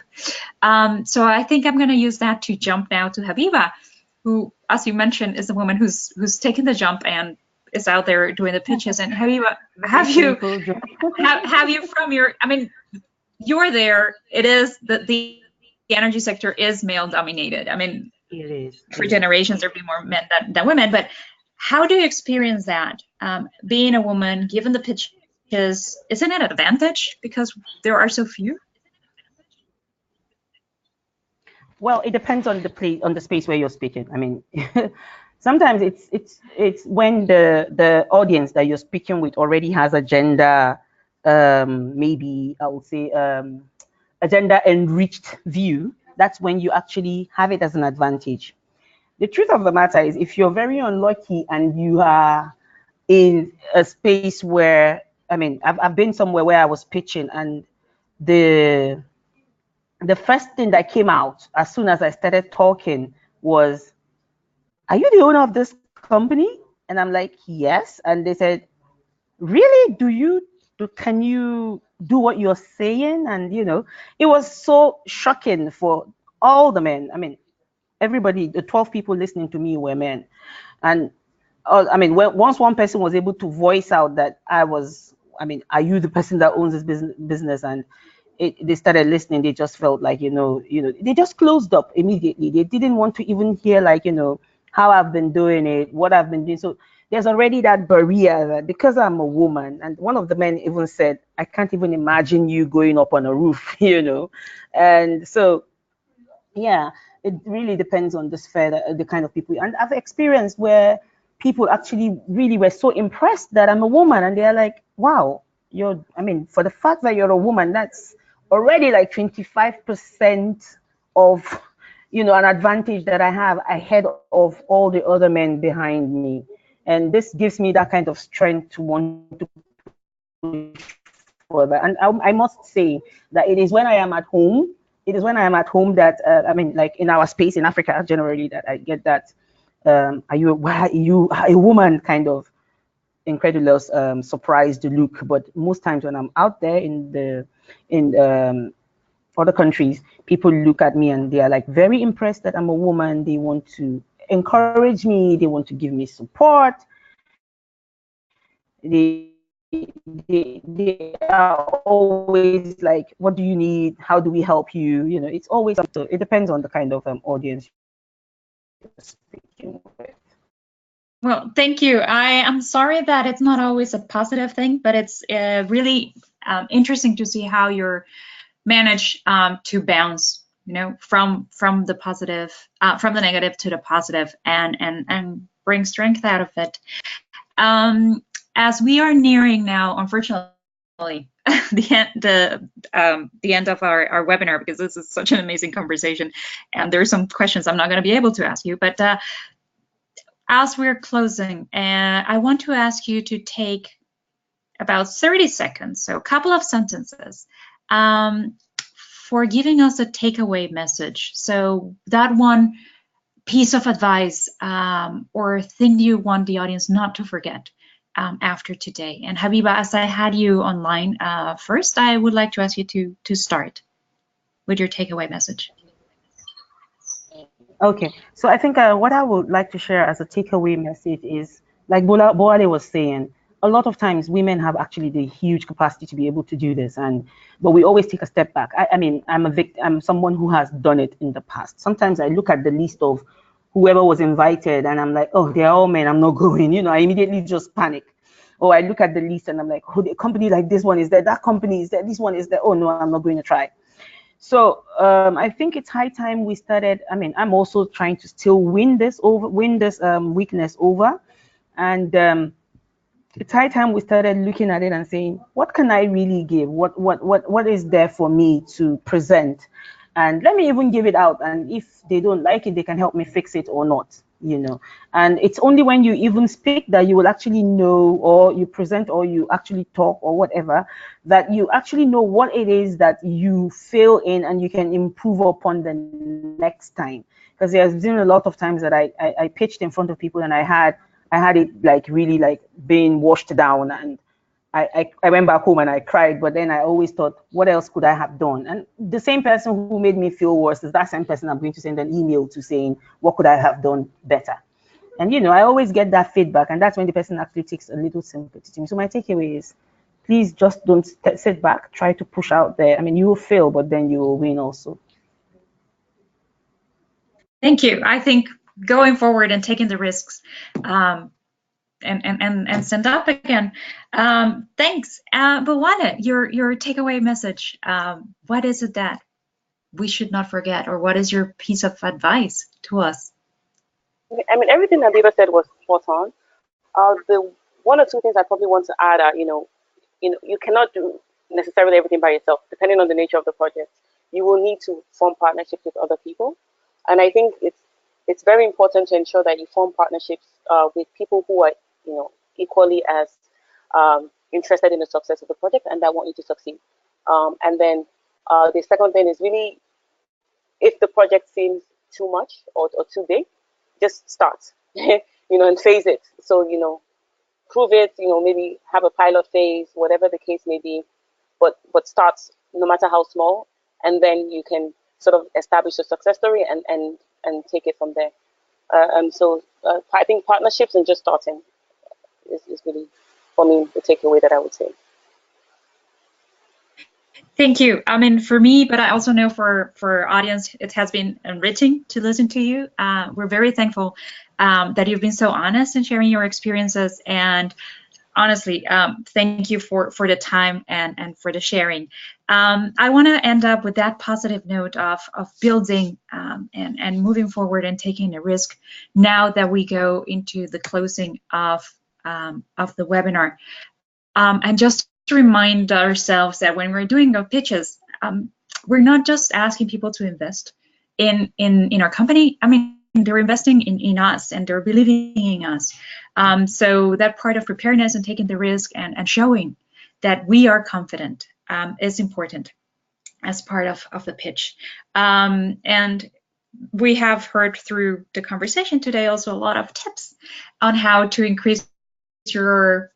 So I think I'm going to use that to jump now to Habiba, who, as you mentioned, is the woman who's taken the jump and is out there doing the pitches. And Habiba, have you from your, you're there. It is the energy sector is male dominated. It is. For generations there have been more men than women. But how do you experience that? Being a woman, given the pitches, isn't it an advantage because there are so few? Well, it depends on the space where you're speaking. Sometimes it's when the audience that you're speaking with already has a gender, maybe I would say a gender enriched view. That's when you actually have it as an advantage. The truth of the matter is, if you're very unlucky and you are in a space where, I've been somewhere where I was pitching, and the first thing that came out as soon as I started talking was, "Are you the owner of this company?" And I'm like, "Yes." And they said, "Really? Can you do what you're saying?" And it was so shocking for all the men. Everybody, the 12 people listening to me were men. And once one person was able to voice out that are you the person that owns this business? And they started listening. They just felt like, they just closed up immediately. They didn't want to even hear, how I've been doing it, what I've been doing. So there's already that barrier that because I'm a woman, and one of the men even said, "I can't even imagine you going up on a roof," And so, yeah, it really depends on the sphere, the kind of people. And I've experienced where people actually really were so impressed that I'm a woman, and they're like, "Wow, for the fact that you're a woman, that's already like 25% of, an advantage that I have ahead of all the other men behind me." And this gives me that kind of strength to want to push further. And I must say that it is when I am at home that like in our space in Africa generally, that I get that are you a woman kind of incredulous surprised look. But most times when I'm out there in other countries, people look at me and they are like very impressed that I'm a woman. They want to encourage me, they want to give me support. They are always like, "What do you need? How do we help you?" It's always, so it depends on the kind of audience you're speaking with. Well, thank you. I am sorry that it's not always a positive thing, but it's really interesting to see how you're managed to bounce, from the positive, from the negative to the positive, and bring strength out of it. As we are nearing now, unfortunately, the end of our webinar, because this is such an amazing conversation, and there are some questions I'm not going to be able to ask you, but as we're closing, I want to ask you to take about 30 seconds, so a couple of sentences, for giving us a takeaway message. So that one piece of advice or thing you want the audience not to forget after today. And Habiba, as I had you online first, I would like to ask you to start with your takeaway message. Okay, so I think what I would like to share as a takeaway message is, like Boale was saying, a lot of times women have actually the huge capacity to be able to do this, but we always take a step back. I'm someone who has done it in the past. Sometimes I look at the list of whoever was invited and I'm like, "Oh, they're all men, I'm not going." I immediately just panic. Or I look at the list and I'm like, "Oh, the company like this one is there, that company is there, this one is there. Oh no, I'm not going to try." So I think it's high time we started. I'm also trying to still win this weakness over, and it's high time we started looking at it and saying, what can I really give? What is there for me to present? And let me even give it out. And if they don't like it, they can help me fix it or not, you know. And it's only when you even speak that you will actually know, or you present, or you actually talk, or whatever, that you actually know what it is that you fail in and you can improve upon the next time. Because there's been a lot of times that I pitched in front of people and I had it like really like being washed down, and I went back home and I cried, but then I always thought, what else could I have done? And the same person who made me feel worse is that same person I'm going to send an email to saying, what could I have done better? And, you know, I always get that feedback, and that's when the person actually takes a little sympathy to me. So my takeaway is, please just don't sit back, try to push out there. I mean, you will fail, but then you will win also. Thank you. I think going forward and taking the risks, and stand up again. Thanks. But Wanda, your takeaway message, what is it that we should not forget, or what is your piece of advice to us? I mean, everything that Viva said was spot on. The one or two things I probably want to add are, you cannot do necessarily everything by yourself, depending on the nature of the project. You will need to form partnerships with other people. And I think it's very important to ensure that you form partnerships with people who are, equally as interested in the success of the project and that want you to succeed. And then the second thing is really, if the project seems too much or too big, just start, and phase it. So, prove it, maybe have a pilot phase, whatever the case may be, but start no matter how small, and then you can sort of establish a success story and take it from there. So I think partnerships and just starting is really, for me, the takeaway that I would say. Thank you. I mean, for me, but I also know for our audience, it has been enriching to listen to you. We're very thankful that you've been so honest in sharing your experiences, and honestly, thank you for the time and for the sharing. I want to end up with that positive note of building and moving forward and taking a risk now that we go into the closing of the webinar. And just to remind ourselves that when we're doing our pitches, we're not just asking people to invest in our company. I mean, they're investing in us, and they're believing in us. So that part of preparedness and taking the risk and showing that we are confident is important as part of the pitch. And we have heard through the conversation today also a lot of tips on how to increase your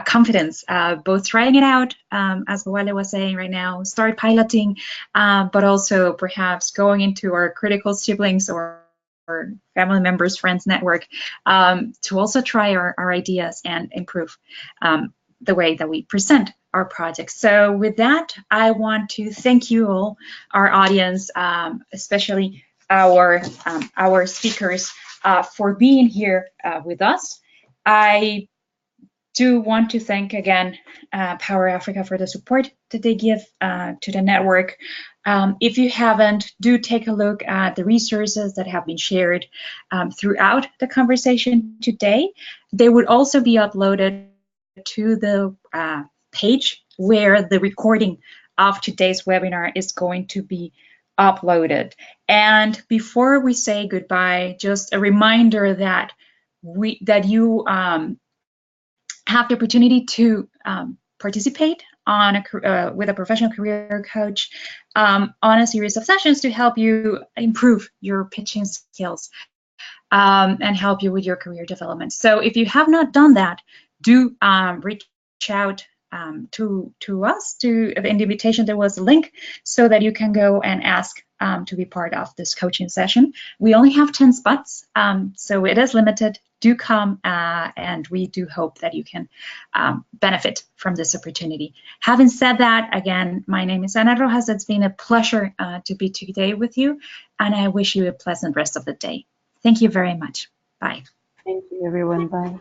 confidence, both trying it out, as Wale was saying right now, start piloting, but also perhaps going into our critical siblings or family members, friends network, to also try our ideas and improve the way that we present our projects. So with that, I want to thank you all, our audience, especially our speakers, for being here with us. I do want to thank again Power Africa for the support that they give to the network. If you haven't, do take a look at the resources that have been shared throughout the conversation today. They would also be uploaded to the page where the recording of today's webinar is going to be uploaded. And before we say goodbye, just a reminder that you have the opportunity to participate on with a professional career coach on a series of sessions to help you improve your pitching skills and help you with your career development. So if you have not done that, do reach out to us. In the invitation, there was a link so that you can go and ask to be part of this coaching session. We only have 10 spots, so it is limited. Do come, and we do hope that you can benefit from this opportunity. Having said that, again, my name is Ana Rojas. It's been a pleasure to be today with you, and I wish you a pleasant rest of the day. Thank you very much. Bye. Thank you, everyone. Bye.